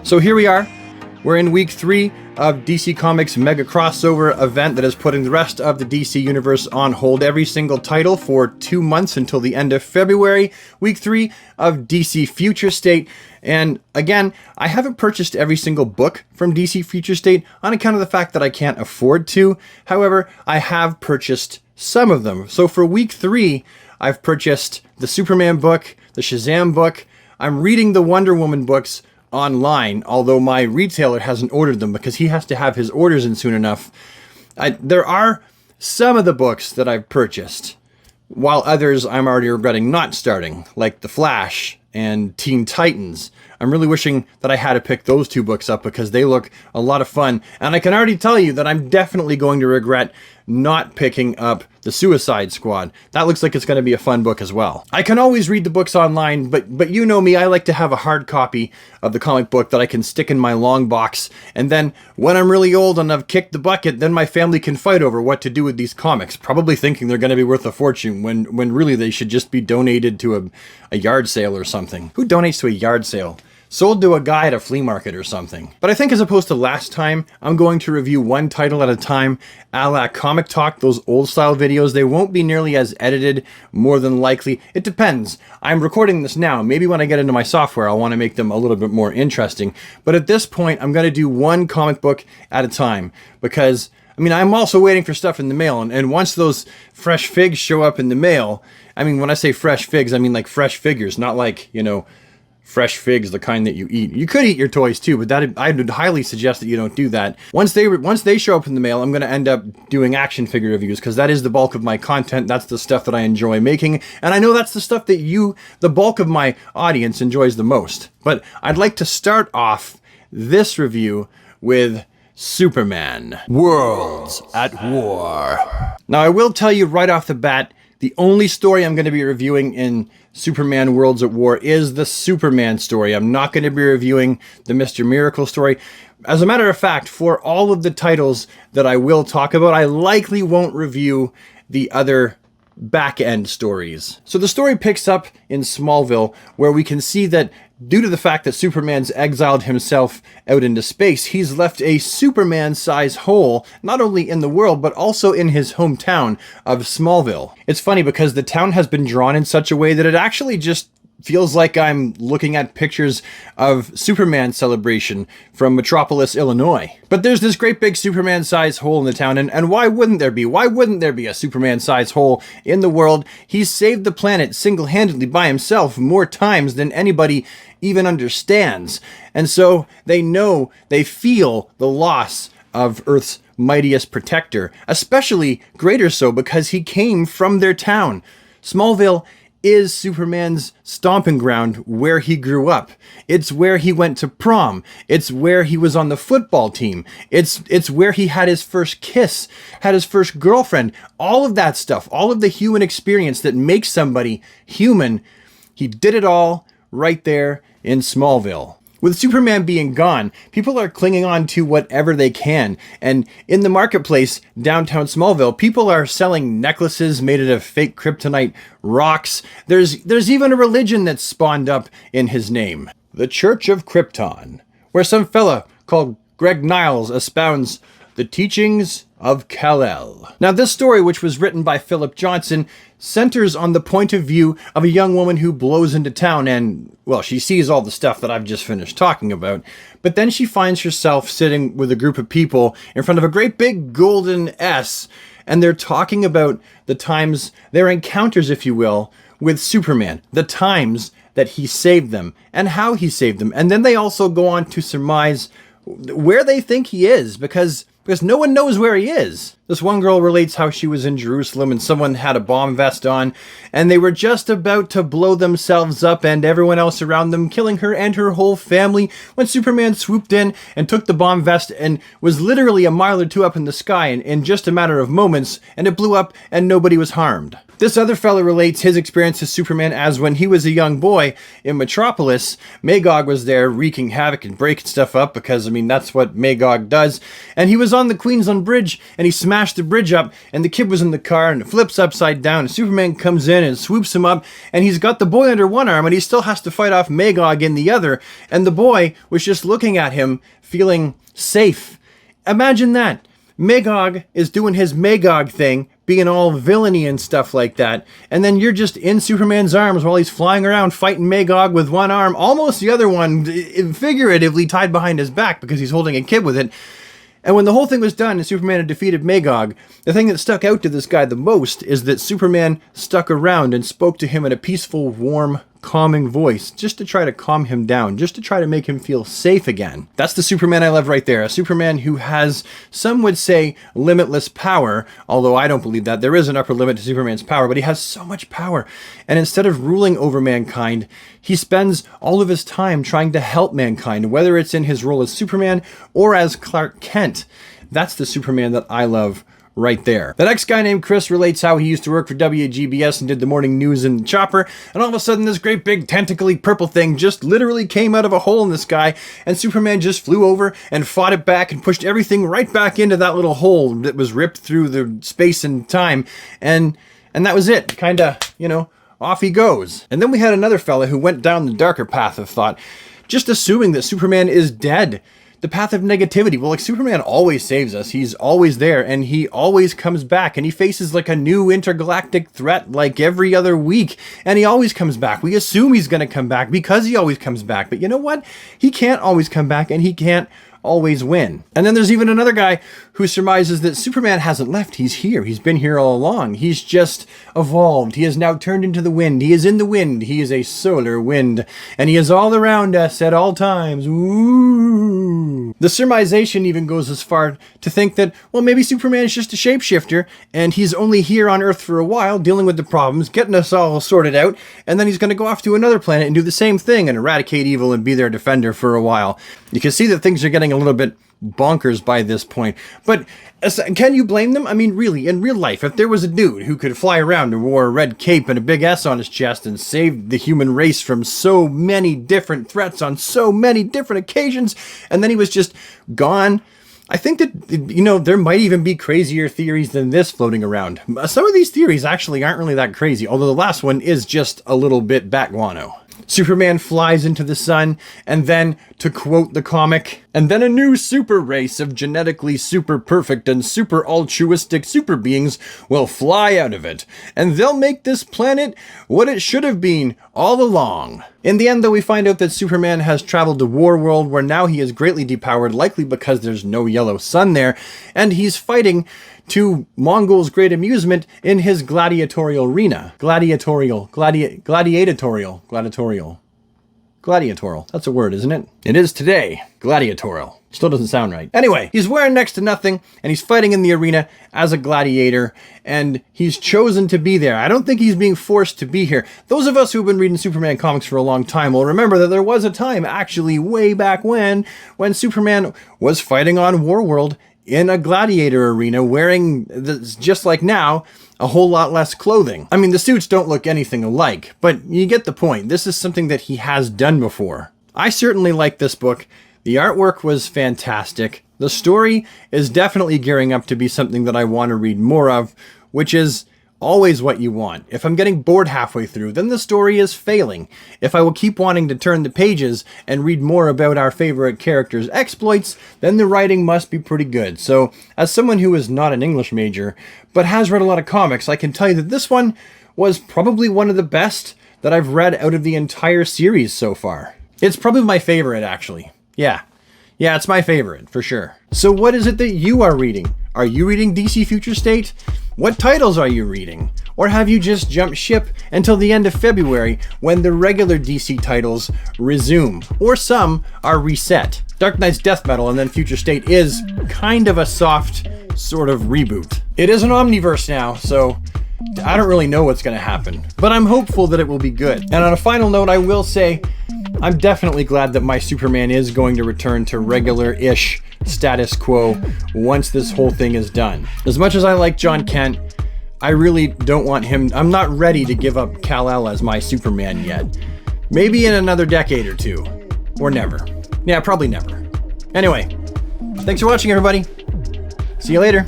So here we are. We're in week 3 of DC Comics' mega crossover event that is putting the rest of the DC universe on hold. Every single title for 2 months until the end of February. Week 3 of DC Future State. And again, I haven't purchased every single book from DC Future State on account of the fact that I can't afford to. However, I have purchased some of them. So for week 3, I've purchased the Superman book, the Shazam book. I'm reading the Wonder Woman books online, although my retailer hasn't ordered them because he has to have his orders in soon enough. There are some of the books that I've purchased, while others I'm already regretting not starting, like The Flash and Teen Titans. I'm really wishing that I had to pick those 2 books up because they look a lot of fun, and I can already tell you that I'm definitely going to regret not picking up The Suicide Squad. That looks like it's going to be a fun book as well. I can always read the books online, but you know me, I like to have a hard copy of the comic book that I can stick in my long box, and then when I'm really old and I've kicked the bucket, then my family can fight over what to do with these comics, probably thinking they're going to be worth a fortune when really they should just be donated to a yard sale or something. Who donates to a yard sale? Sold to a guy at a flea market or something. But I think as opposed to last time, I'm going to review one title at a time, a la Comic Talk, those old style videos. They won't be nearly as edited, more than likely. It depends. I'm recording this now. Maybe when I get into my software, I'll want to make them a little bit more interesting. But at this point, I'm going to do one comic book at a time because, I mean, I'm also waiting for stuff in the mail. And once those fresh figs show up in the mail, I mean, when I say fresh figs, I mean like fresh figures, not like, you know, fresh figs, the kind that you eat. You could eat your toys too, but I would highly suggest that you don't do that. Once they show up in the mail, I'm going to end up doing action figure reviews because that is the bulk of my content. That's the stuff that I enjoy making, and I know that's the stuff that the bulk of my audience enjoys the most. But I'd like to start off this review with Superman: Worlds at War. Now, I will tell you right off the bat, the only story I'm going to be reviewing in Superman Worlds at War is the Superman story. I'm not going to be reviewing the Mr. Miracle story. As a matter of fact, for all of the titles that I will talk about, I likely won't review the other back-end stories. So the story picks up in Smallville, where we can see that due to the fact that Superman's exiled himself out into space, he's left a Superman-sized hole, not only in the world, but also in his hometown of Smallville. It's funny because the town has been drawn in such a way that it actually just feels like I'm looking at pictures of Superman Celebration from Metropolis, Illinois. But there's this great big Superman-sized hole in the town, and why wouldn't there be? Why wouldn't there be a Superman-sized hole in the world? He's saved the planet single-handedly by himself more times than anybody even understands. And so they feel the loss of Earth's mightiest protector, especially greater so because he came from their town. Smallville is Superman's stomping ground, where he grew up. It's where he went to prom. It's where he was on the football team. It's where he had his first kiss, had his first girlfriend. All of that stuff, all of the human experience that makes somebody human, he did it all right there in Smallville. With Superman being gone, people are clinging on to whatever they can, and in the marketplace downtown Smallville, people are selling necklaces made out of fake kryptonite rocks. There's even a religion that's spawned up in his name, the Church of Krypton, where some fella called Greg Niles expounds the teachings of Kal-El. Now, this story, which was written by Philip Johnson, centers on the point of view of a young woman who blows into town and, well, she sees all the stuff that I've just finished talking about, but then she finds herself sitting with a group of people in front of a great big golden S, and they're talking about the times, their encounters, if you will, with Superman, the times that he saved them and how he saved them. And then they also go on to surmise where they think he is, because no one knows where he is. This one girl relates how she was in Jerusalem and someone had a bomb vest on, and they were just about to blow themselves up and everyone else around them, killing her and her whole family, when Superman swooped in and took the bomb vest and was literally a mile or two up in the sky in just a matter of moments, and it blew up and nobody was harmed. This other fella relates his experience as Superman as when he was a young boy in Metropolis, Magog was there wreaking havoc and breaking stuff up because, I mean, that's what Magog does. And he was on the Queensland Bridge and he smashed smashed the bridge up, and the kid was in the car, and it flips upside down, and Superman comes in and swoops him up, and he's got the boy under one arm, and he still has to fight off Magog in the other, and the boy was just looking at him, feeling safe. Imagine that. Magog is doing his Magog thing, being all villainy and stuff like that, and then you're just in Superman's arms while he's flying around fighting Magog with one arm, almost the other one figuratively tied behind his back because he's holding a kid with it. And when the whole thing was done and Superman had defeated Magog, the thing that stuck out to this guy the most is that Superman stuck around and spoke to him in a peaceful, warm, calming voice, just to try to calm him down, just to try to make him feel safe again. That's the Superman I love right there. A Superman who has, some would say, limitless power, although I don't believe that. There is an upper limit to Superman's power, but he has so much power. And instead of ruling over mankind, he spends all of his time trying to help mankind, whether it's in his role as Superman or as Clark Kent. That's the Superman that I love right there. The next guy named Chris relates how he used to work for WGBS and did the morning news in the chopper, and all of a sudden this great big tentacly purple thing just literally came out of a hole in the sky, and Superman just flew over and fought it back and pushed everything right back into that little hole that was ripped through the space and time, and that was it. Kinda, off he goes. And then we had another fella who went down the darker path of thought, just assuming that Superman is dead. The path of negativity. Well, like, Superman always saves us. He's always there, and he always comes back, and he faces like a new intergalactic threat like every other week, and he always comes back. We assume he's going to come back because he always comes back, but you know what? He can't always come back, and he can't always win. And then there's even another guy who surmises that Superman hasn't left. He's here. He's been here all along. He's just evolved. He has now turned into the wind. He is in the wind. He is a solar wind. And he is all around us at all times. Ooh. The surmisation even goes as far to think that, well, maybe Superman is just a shapeshifter, and he's only here on Earth for a while, dealing with the problems, getting us all sorted out, and then he's going to go off to another planet and do the same thing and eradicate evil and be their defender for a while. You can see that things are getting a little bit bonkers by this point. But can you blame them? I mean, really, in real life, if there was a dude who could fly around and wore a red cape and a big S on his chest and saved the human race from so many different threats on so many different occasions, and then he was just gone, I think that, there might even be crazier theories than this floating around. Some of these theories actually aren't really that crazy, although the last one is just a little bit bat guano. Superman flies into the sun, and then, to quote the comic, and then a new super race of genetically super perfect and super altruistic super beings will fly out of it, and they'll make this planet what it should have been all along. In the end, though, we find out that Superman has traveled to Warworld, where now he is greatly depowered, likely because there's no yellow sun there, and he's fighting to Mongol's great amusement in his gladiatorial arena. Gladiatorial. That's a word, isn't it? It is today. Gladiatorial. Still doesn't sound right. Anyway, he's wearing next to nothing, and he's fighting in the arena as a gladiator, and he's chosen to be there. I don't think he's being forced to be here. Those of us who've been reading Superman comics for a long time will remember that there was a time, actually way back when Superman was fighting on Warworld in a gladiator arena, wearing, just like now, a whole lot less clothing. I mean, the suits don't look anything alike, but you get the point. This is something that he has done before. I certainly like this book. The artwork was fantastic. The story is definitely gearing up to be something that I want to read more of, which is always what you want. If I'm getting bored halfway through, then the story is failing. If I will keep wanting to turn the pages and read more about our favorite characters' exploits, then the writing must be pretty good. So, as someone who is not an English major, but has read a lot of comics, I can tell you that this one was probably one of the best that I've read out of the entire series so far. It's probably my favorite, actually. Yeah, it's my favorite, for sure. So what is it that you are reading? Are you reading DC Future State? What titles are you reading? Or have you just jumped ship until the end of February when the regular DC titles resume? Or some are reset. Dark Knight's Death Metal and then Future State is kind of a soft sort of reboot. It is an omniverse now, so I don't really know what's going to happen. But I'm hopeful that it will be good. And on a final note, I will say, I'm definitely glad that my Superman is going to return to regular-ish status quo once this whole thing is done. As much as I like John Kent, I really don't want him. I'm not ready to give up Kal-El as my Superman yet. Maybe in another decade or two. Or never. Yeah, probably never. Anyway, thanks for watching, everybody. See you later.